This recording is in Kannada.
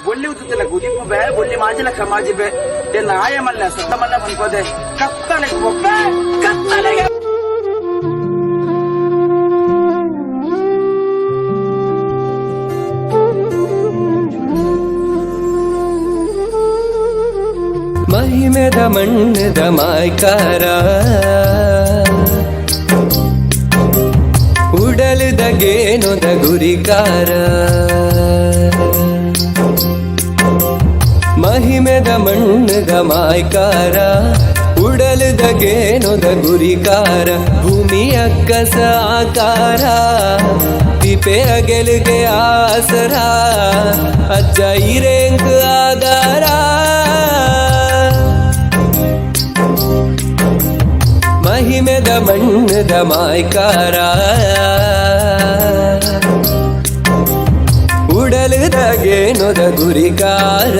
ಬೊಳ್ಳಿ ಉತ್ತಲ್ಲ ಗುದಿಪ್ಪು ಬೇ ಬೊಳ್ಳಿ ಮಾಜಿಲ ಕಮಾಜಿ ಬೇ ನಾಯಮಲ್ಲ ಸತ್ತಮಲ್ಲ ಬಂದ್ಕೋದೆ ಕತ್ತಲೆ ಕತ್ತಲೆಗೆ ಮಹಿಮೆದ ಮಣ್ಣದ ಮಾಯ್ಕಾರ ಉಡಲದ ಗೇನೊದ ಗುರಿಕಾರ ಮಹಿಮೆದ ಮಣ್ಣದ ಮಾಯ್ಕಾರ ಉಡಲದ ಗೇನೊದ ಗುರಿಕಾರ ಭೂಮಿಯ ಕಸ ಆಕಾರ ತಿಪೆಯ ಗೆಲುಗೆ ಆಸರ ಅಜ್ಜ ಇರೇಂಕ್ ಆಧಾರ ಮಹಿಮೆದ ಮಣ್ಣದ ಮಾಯ್ಕಾರ ಉಡಲದ ಗೇನೊದ ಗುರಿಕಾರ